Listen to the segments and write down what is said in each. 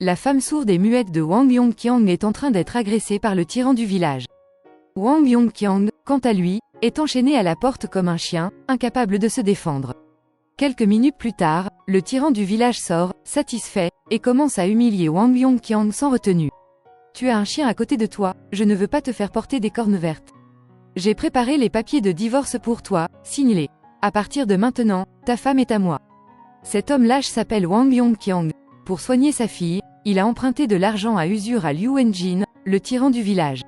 la femme sourde et muette de Wang Yongqiang est en train d'être agressée par le tyran du village. Wang Yongqiang, quant à lui, est enchaîné à la porte comme un chien, incapable de se défendre. Quelques minutes plus tard, le tyran du village sort, satisfait, et commence à humilier Wang Yongqiang sans retenue. Tu as un chien à côté de toi, je ne veux pas te faire porter des cornes vertes. J'ai préparé les papiers de divorce pour toi, signe-les. À partir de maintenant, ta femme est à moi. Cet homme lâche s'appelle Wang Yongqiang. Pour soigner sa fille, il a emprunté de l'argent à usure à Liu Wenjin, le tyran du village.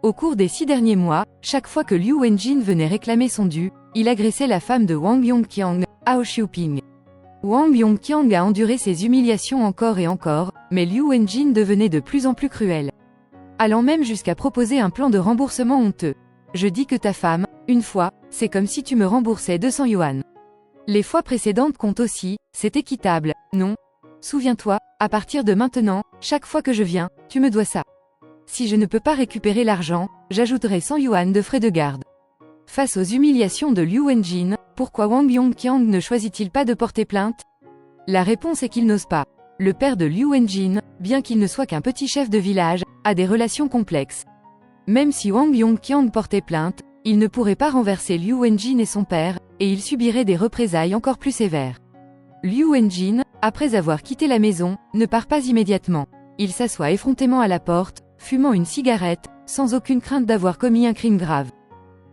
Au cours des 6 derniers mois, chaque fois que Liu Wenjin venait réclamer son dû, il agressait la femme de Wang Yongqiang, Hao Xiuping. Wang Yongqiang a enduré ces humiliations encore et encore, mais Liu Wenjin devenait de plus en plus cruel. Allant même jusqu'à proposer un plan de remboursement honteux. Je dis que ta femme, une fois, c'est comme si tu me remboursais 200 yuan. Les fois précédentes comptent aussi, c'est équitable, non? Souviens-toi, à partir de maintenant, chaque fois que je viens, tu me dois ça. Si je ne peux pas récupérer l'argent, j'ajouterai 100 yuan de frais de garde. Face aux humiliations de Liu Wenjin, pourquoi Wang Yongqiang ne choisit-il pas de porter plainte? La réponse est qu'il n'ose pas. Le père de Liu Wenjin, bien qu'il ne soit qu'un petit chef de village, a des relations complexes. Même si Wang Yongqiang portait plainte, il ne pourrait pas renverser Liu Wenjin et son père, et il subirait des représailles encore plus sévères. Liu Wenjin, après avoir quitté la maison, ne part pas immédiatement. Il s'assoit effrontément à la porte, fumant une cigarette, sans aucune crainte d'avoir commis un crime grave.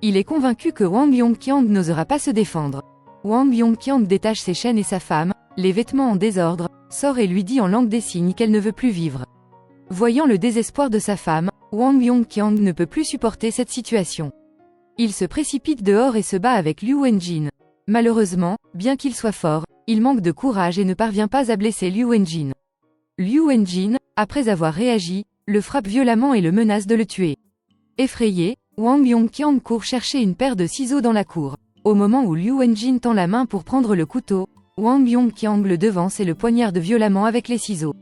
Il est convaincu que Wang Yongqiang n'osera pas se défendre. Wang Yongqiang détache ses chaînes et sa femme, les vêtements en désordre, sort et lui dit en langue des signes qu'elle ne veut plus vivre. Voyant le désespoir de sa femme, Wang Yongqiang ne peut plus supporter cette situation. Il se précipite dehors et se bat avec Liu Wenjin. Malheureusement, bien qu'il soit fort, il manque de courage et ne parvient pas à blesser Liu Wenjin. Liu Wenjin, après avoir réagi, le frappe violemment et le menace de le tuer. Effrayé, Wang Yongqiang court chercher une paire de ciseaux dans la cour. Au moment où Liu Wenjin tend la main pour prendre le couteau, Wang Yongqiang le devance et le poignarde violemment avec les ciseaux.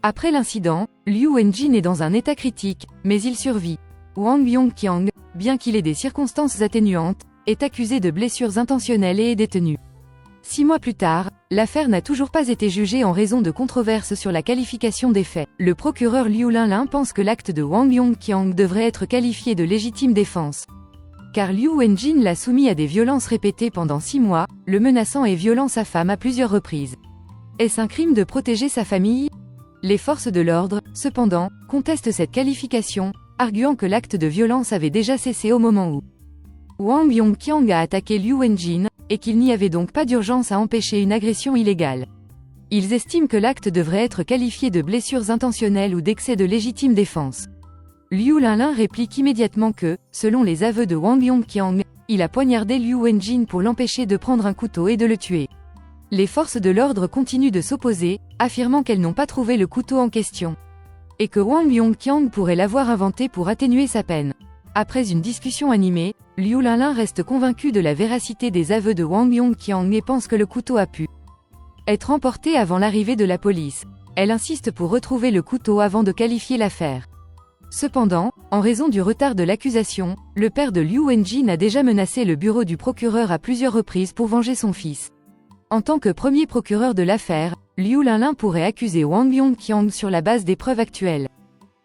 Après l'incident, Liu Wenjin est dans un état critique, mais il survit. Wang Yongqiang, bien qu'il ait des circonstances atténuantes, est accusé de blessures intentionnelles et est détenu. 6 mois plus tard, l'affaire n'a toujours pas été jugée en raison de controverses sur la qualification des faits. Le procureur Liu Linlin pense que l'acte de Wang Yongqiang devrait être qualifié de légitime défense. Car Liu Wenjin l'a soumis à des violences répétées pendant 6 mois, le menaçant et violant sa femme à plusieurs reprises. Est-ce un crime de protéger sa famille? Les forces de l'ordre, cependant, contestent cette qualification, arguant que l'acte de violence avait déjà cessé au moment où Wang Yongqiang a attaqué Liu Wenjin, et qu'il n'y avait donc pas d'urgence à empêcher une agression illégale. Ils estiment que l'acte devrait être qualifié de blessures intentionnelles ou d'excès de légitime défense. Liu Linlin réplique immédiatement que, selon les aveux de Wang Yongqiang, il a poignardé Liu Wenjin pour l'empêcher de prendre un couteau et de le tuer. Les forces de l'ordre continuent de s'opposer, affirmant qu'elles n'ont pas trouvé le couteau en question. Et que Wang Yongqiang pourrait l'avoir inventé pour atténuer sa peine. Après une discussion animée, Liu Linlin reste convaincu de la véracité des aveux de Wang Yongqiang et pense que le couteau a pu être emporté avant l'arrivée de la police. Elle insiste pour retrouver le couteau avant de qualifier l'affaire. Cependant, en raison du retard de l'accusation, le père de Liu Wenjin a déjà menacé le bureau du procureur à plusieurs reprises pour venger son fils. En tant que premier procureur de l'affaire, Liu Linlin pourrait accuser Wang Yongqiang sur la base des preuves actuelles.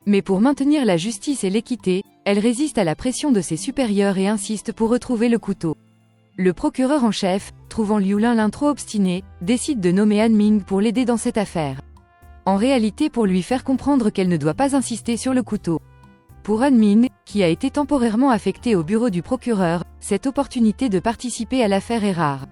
Mais pour maintenir la justice et l'équité, elle résiste à la pression de ses supérieurs et insiste pour retrouver le couteau. Le procureur en chef, trouvant Liu Linlin trop obstiné, décide de nommer Han Ming pour l'aider dans cette affaire. En réalité pour lui faire comprendre qu'elle ne doit pas insister sur le couteau. Pour Han Ming, qui a été temporairement affecté au bureau du procureur, cette opportunité de participer à l'affaire est rare.